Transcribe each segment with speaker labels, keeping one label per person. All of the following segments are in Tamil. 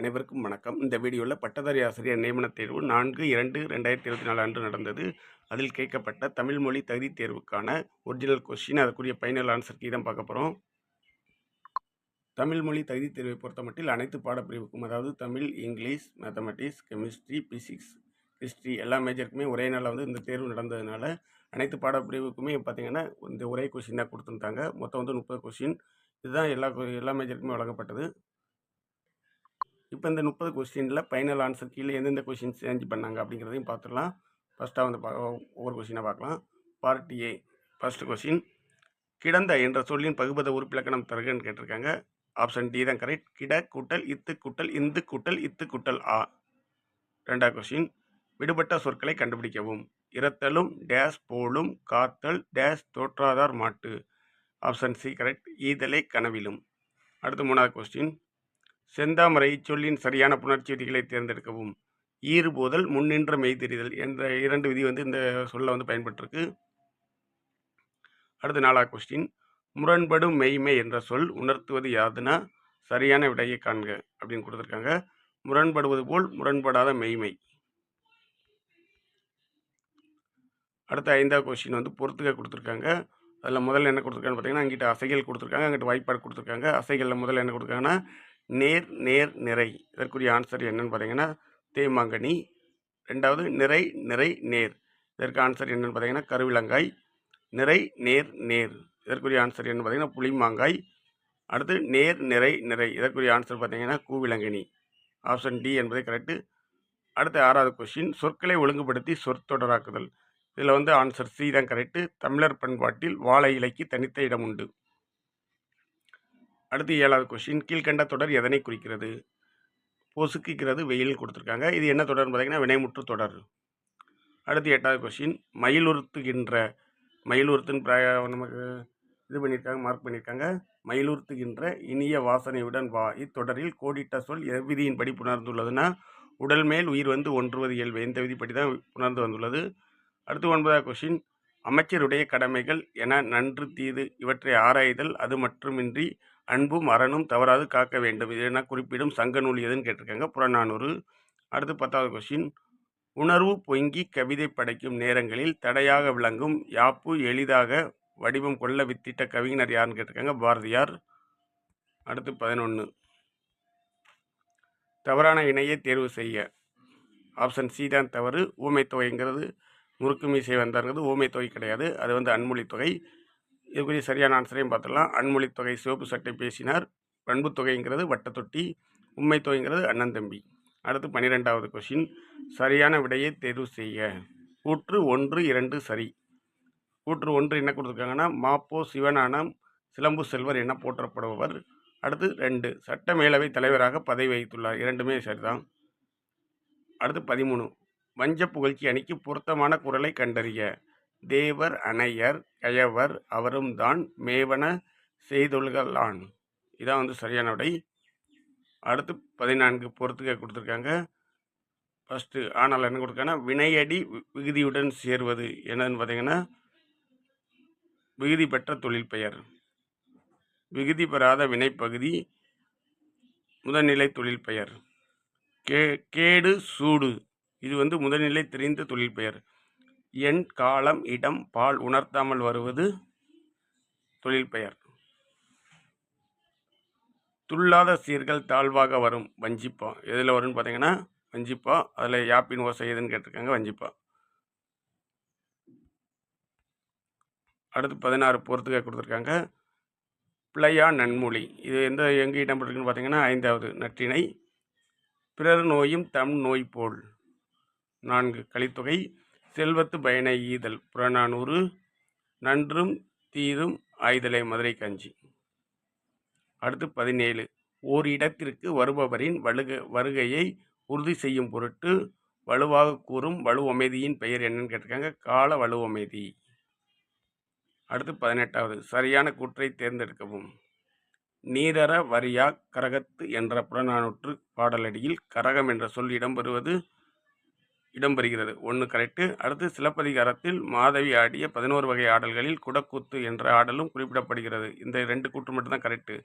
Speaker 1: அனைவருக்கும் வணக்கம். இந்த வீடியோவில் பட்டதாரி ஆசிரியர் நியமனத் தேர்வு 4/2/2024 அன்று நடந்தது. அதில் கேட்கப்பட்ட தமிழ் மொழி தகுதித் தேர்வுக்கான ஒரிஜினல் கொஸ்டின், அதற்குரிய ஃபைனல் ஆன்சர் கீ தான் பார்க்க போகிறோம். தமிழ் மொழி தகுதித் தேர்வை பொறுத்தமட்டில் அனைத்து பாடப்பிரிவுக்கும், அதாவது Tamil, English, mathematics, chemistry, physics, history எல்லா மேஜருக்குமே ஒரே நாளில் இந்த தேர்வு நடந்ததுனால அனைத்து பாடப்பிரிவுக்குமே பார்த்திங்கன்னா இந்த ஒரே கொஸ்டின் தான் கொடுத்துருந்தாங்க. மொத்தம் 30 கொஸ்டின். இதுதான் எல்லா மேஜருக்குமே வழங்கப்பட்டது. இப்போ இந்த 30 கொஸ்டினில் ஃபைனல் ஆன்சர் கீழே எந்தெந்த கொஸ்டின் சேஞ்ச் பண்ணாங்க அப்படிங்கிறதையும் பார்த்துடலாம். ஃபஸ்ட்டாக ஒவ்வொரு கொஸ்டினாக பார்க்கலாம். பார்ட் ஏ, ஃபர்ஸ்ட் கொஸ்டின், கிடந்த என்ற சொல்லின் பகுபத உறுப்பிலக்கணம் தருகன்னு கேட்டிருக்காங்க. ஆப்ஷன் டி தான் கரெக்ட். கிட கூட்டல் இத்து கூட்டல் இந்து கூட்டல் இத்து கூட்டல் ஆ. ரெண்டாவது கொஸ்டின், விடுபட்ட சொற்களை கண்டுபிடிக்கவும். இரத்தலும் டேஸ் போலும் காத்தல் டேஸ் தோற்றாதார் மாட்டு. Option C correct. ஈதலை கனவிலும். அடுத்து மூணாவது கொஸ்டின், செந்தாமரை சொல்லின் சரியான புணர்ச்சி விதிகளை தேர்ந்தெடுக்கவும். ஈறுபோதல் முன்னின்ற மெய்தெரிதல் என்ற 2 விதி இந்த சொல்ல பயன்பட்டிருக்கு. அடுத்து நாலாவது கொஸ்டின், முரண்படும் மெய்மை என்ற சொல் உணர்த்துவது யாதுன்னா சரியான விடையை காண்க அப்படின்னு கொடுத்துருக்காங்க. முரண்படுவது போல் முரண்படாத மெய்மை. அடுத்த ஐந்தாவது கொஸ்டின் பொறுத்துக்க கொடுத்துருக்காங்க. அதில் முதல்ல என்ன கொடுத்துருக்காங்கன்னு பார்த்தீங்கன்னா, அங்கிட்ட அசைகள் கொடுத்துருக்காங்க, அங்கிட்ட வாய்ப்பாடு கொடுத்துருக்காங்க. அசைகளில் முதல்ல என்ன கொடுத்துருக்காங்கன்னா நேர் நேர் நிறை. இதற்குரிய ஆன்சர் என்னன்னு பார்த்தீங்கன்னா தேமாங்கனி. ரெண்டாவது நிறை நிறை நேர். இதற்கு ஆன்சர் என்னன்னு பார்த்தீங்கன்னா கருவிலங்காய். நிறை நேர் நேர். இதற்குரிய ஆன்சர் என்னன்னு பார்த்தீங்கன்னா புளிமாங்காய். அடுத்து நேர் நிறை நிறை. இதற்குரிய ஆன்சர் பார்த்தீங்கன்னா கூவிலங்கனி. ஆப்ஷன் டி என்பதை கரெக்டு. அடுத்த ஆறாவது கொஸ்டின், சொற்களை ஒழுங்குபடுத்தி சொற்தொடராக்குதல். இதில் ஆன்சர் சி தான் கரெக்டு. தமிழர் பண்பாட்டில் வாழை இலைக்கு தனித்த இடம் உண்டு. அடுத்து ஏழாவது கொஸ்டின், கீழ்கண்ட தொடர் எதனை குறிக்கிறது? பொசுக்குகிறது வெயில் கொடுத்துருக்காங்க. இது என்ன தொடர்னு பார்த்தீங்கன்னா வினைமுற்று தொடர். அடுத்து எட்டாவது கொஸ்டின், மயிலுறுத்துகின்ற. மயிலுறுத்துன்னு நமக்கு இது பண்ணியிருக்காங்க, மார்க் பண்ணியிருக்காங்க. மயிலுறுத்துகின்ற இனிய வாசனையுடன் வா. இத்தொடரில் கோடிட்ட சொல் எவ்விதியின்படி புணர்ந்துள்ளதுன்னா உடல் மேல் உயிர் ஒன்றுவது இயல்பு. இந்த விதிப்படி தான் புணர்ந்து வந்துள்ளது. அடுத்து 9வது கொஸ்டின், அமைச்சருடைய கடமைகள் என நன்று தீது இவற்றை ஆராய்தல் அது மட்டுமின்றி அன்பும் அறனும் தவறாது காக்க வேண்டும். இது என்ன குறிப்பிடும் சங்க நூல் எதுன்னு கேட்டிருக்காங்க. புறநானூறு. அடுத்து 10வது கொஸ்டின், உணர்வு பொங்கி கவிதை படைக்கும் நேரங்களில் தடையாக விளங்கும் யாப்பு எளிதாக வடிவம் கொள்ள வித்திட்ட கவிஞர் யாருன்னு கேட்டிருக்காங்க. பாரதியார். அடுத்து 11, தவறான இணையை தேர்வு செய்ய. ஆப்ஷன் சி தான் தவறு. ஊமை தொகைங்கிறது முறுக்கு மீசை வந்தாருங்கிறது ஊமை தொகை கிடையாது, அது அன்மொழி தொகை. இதுக்குரிய சரியான ஆன்சரையும் பார்த்துடலாம். அன்மொழி தொகை சிவப்பு சட்டை பேசினார். பண்பு தொகைங்கிறது வட்டத்தொட்டி. உண்மை தொகைங்கிறது அண்ணன் தம்பி. அடுத்து 12வது கொஸ்டின், சரியான விடையை தேர்வு செய்ய. கூற்று 1, 2 சரி. கூற்று 1 என்ன கொடுத்துருக்காங்கன்னா மாப்போ சிவஞானம் சிலம்பு செல்வர் என போற்றப்படுபவர். அடுத்து 2, சட்ட மேலவை தலைவராக பதவி வகித்துள்ளார். இரண்டுமே சரிதான். அடுத்து 13, வஞ்ச புகழ்ச்சி அணிக்கு பொருத்தமான குரலை கண்டறிய. தேவர் அணையர் கயவர் அவரும் தான் மேவன செய்தொழுகலான். இதான் சரியான விடை. அடுத்து 14, பொறுத்துக்க கொடுத்துருக்காங்க. ஃபஸ்ட்டு ஆனால் என்ன கொடுத்துருக்காங்கன்னா வினையடி விகுதியுடன் சேர்வது என்னன்னு பார்த்தீங்கன்னா விகுதி பெற்ற தொழில் பெயர். விகுதி பெறாத வினைப்பகுதி முதல்நிலை தொழில் பெயர். கேடு சூடு இது முதல்நிலை தெரிந்த தொழில் பெயர். எண் காலம் இடம் பால் உணர்த்தாமல் வருவது தொழில் பெயர். துள்ளாத சீர்கள் தாழ்வாக வரும் வஞ்சிப்பா. எதில் வரும்னு பார்த்தீங்கன்னா வஞ்சிப்பா. அதில் யாப்பின் ஓசை எதுன்னு கேட்டிருக்காங்க, வஞ்சிப்பா. அடுத்து 16, பொறுத்துக்க கொடுத்துருக்காங்க. பிழையா நன்மொழி. இது எங்கே இடம் இருக்குன்னு பார்த்தீங்கன்னா 5வது நற்றிணை. பிறர் நோயும் தம் நோய் போல். 4, கலித்தொகை. செல்வத்து பயனை ஈதல். புறநானூறு. நன்றும் தீதும் ஆய்தலை. மதுரை காஞ்சி. அடுத்து 17, ஓர் இடத்திற்கு வருபவரின் வருகையை உறுதி செய்யும் பொருட்டு வலுவாக கூறும் வலுவமைதியின் பெயர் என்னன்னு கேட்டிருக்காங்க. கால வலுவமைதி. அடுத்து 18வது, சரியான கூற்றை தேர்ந்தெடுக்கவும். நீரற வரியா கரகத்து என்ற புறநானூற்று பாடலடியில் கரகம் என்ற சொல் இடம்பெறுகிறது. 1 கரெக்டு. அடுத்து சிலப்பதிகாரத்தில் மாதவி ஆடிய 11 வகை ஆடல்களில் குடக்கூத்து என்ற ஆடலும் குறிப்பிடப்படுகிறது. இந்த 2 கூற்று மட்டும்தான் கரெக்டு.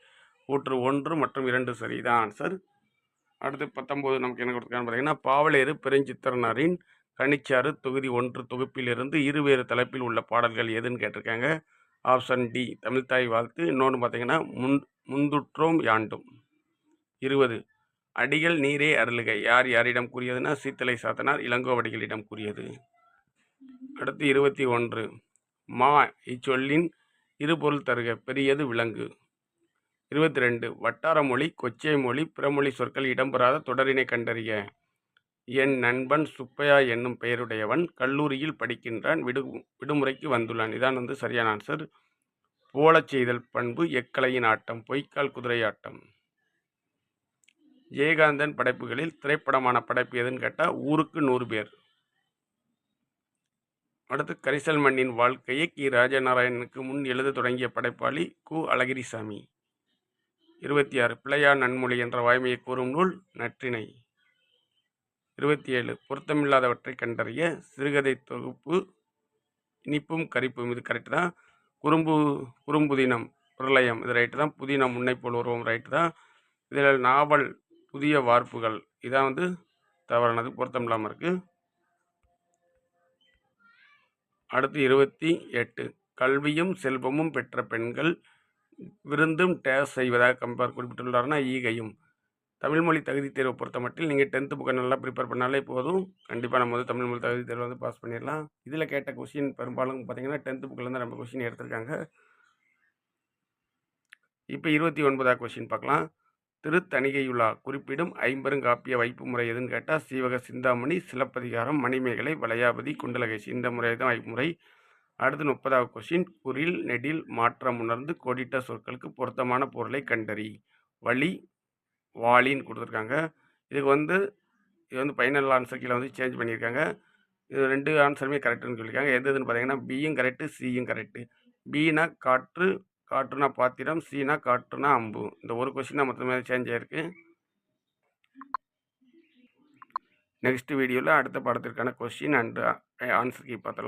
Speaker 1: கூற்று 1 மற்றும் 2 சரி. தான் ஆன்சர். அடுத்து 19 நமக்கு என்ன கொடுத்துருக்கான்னு பார்த்தீங்கன்னா, பாவலேறு பெருஞ்சித்திரனாரின் கனிச்சாறு தொகுதி 1 தொகுப்பிலிருந்து இருவேறு தலைப்பில் உள்ள பாடல்கள் எதுன்னு கேட்டிருக்காங்க. ஆப்ஷன் டி தமிழ்த்தாய் வாழ்த்து. இன்னொன்று பார்த்தீங்கன்னா முந்துற்றோம் யாண்டும். 20 அடிகள் நீரே அருளுக யார் யாரிடம் கூறியதுன்னா சீத்தலை சாத்தனார் இளங்கோவடிகளிடம் கூறியது. அடுத்து 21 மா இச்சொல்லின் இருபொருள் தருக பெரியது விலங்கு. 22 வட்டார மொழி கொச்சை மொழி பிறமொழி சொற்கள் இடம்பெறாத தொடரினை கண்டறிய. என் நண்பன் சுப்பையா என்னும் பெயருடையவன் கல்லூரியில் படிக்கின்றான், விடுமுறைக்கு வந்துள்ளான். இதான் சரியான ஆன்சர். போலச் செய்தல் பண்பு எக்கலையின் ஆட்டம் பொய்க்கால் குதிரை ஆட்டம். ஜெயகாந்தன் படைப்புகளில் திரைப்படமான படைப்பு எதுன்னு கேட்டால் ஊருக்கு 100 பேர். அடுத்து கரிசல் மண்ணின் வாழ்க்கையை கி ராஜநாராயணனுக்கு முன் எழுத தொடங்கிய படைப்பாளி கு அழகிரிசாமி. 26 பிள்ளையார் நன்மொழி என்ற வாய்மையை கூறும் நூல் நற்றிணை. 27 பொருத்தமில்லாதவற்றை கண்டறிய சிறுகதை தொகுப்பு இனிப்பும் கரிப்பும். இது கரெக்டு தான். குறும்புதினம் பிரளயம் இது ரைட்டு தான். புதினம் முன்னை போல் உருவம் ரைட்டு தான். இதில் நாவல் புதிய வார்ப்புகள் இதான் தவறானது, பொருத்தம் இல்லாமல் இருக்குது. அடுத்து 28 கல்வியும் செல்வமும் பெற்ற பெண்கள் விருந்தும் டேஸ் செய்வதாக கம்பேர் குறிப்பிட்டுள்ளார்னா ஈகையும். தமிழ்மொழி தகுதி தேர்வை பொறுத்த மட்டும் நீங்கள் 10th புக்கை நல்லா ப்ரிப்பேர் பண்ணாலே போதும். கண்டிப்பாக நம்ம தமிழ்மொழி தகுதி தேர்வை பாஸ் பண்ணிடலாம். இதில் கேட்ட கொஸ்டின் பெரும்பாலும் பார்த்தீங்கன்னா 10th புக்கில் நம்ம கொஸ்டின் எடுத்திருக்காங்க. இப்போ 29வது கொஸ்டின் பார்க்கலாம். திருத்தணிகையுலா குறிப்பிடும் ஐம்பெருங்காப்பிய வைப்பு முறை எதுன்னு கேட்டால் சீவக சிந்தாமணி சிலப்பதிகாரம் மணிமேகலை வளையாபதி குண்டலகேசி. இந்த முறை தான் வைப்பு முறை. அடுத்து 30வது கொஸ்டின் குறில் நெடில் மாற்றம் உணர்ந்து கோடிட்ட சொற்களுக்கு பொருத்தமான பொருளை கண்டறி. வழி வாளின்னு கொடுத்துருக்காங்க. இதுக்கு இது ஃபைனல் ஆன்சர் கீழே சேஞ்ச் பண்ணியிருக்காங்க. இது 2 ஆன்சருமே கரெக்டுன்னு சொல்லியிருக்காங்க. எதுன்னு பார்த்தீங்கன்னா பியும் கரெக்டு சியும் கரெக்டு. பினா காற்று, காற்றுனா பாத்திரம், சீனா காற்றுனா அம்பு. இந்த ஒரு கொஸ்டின் தான் மொத்தமே சேஞ்ச் ஆகிருக்கு. நெக்ஸ்ட் வீடியோவில் அடுத்த பாடத்திற்கான கொஸ்டின் அண்ட் ஆன்சர் கீ பார்த்தலாம்.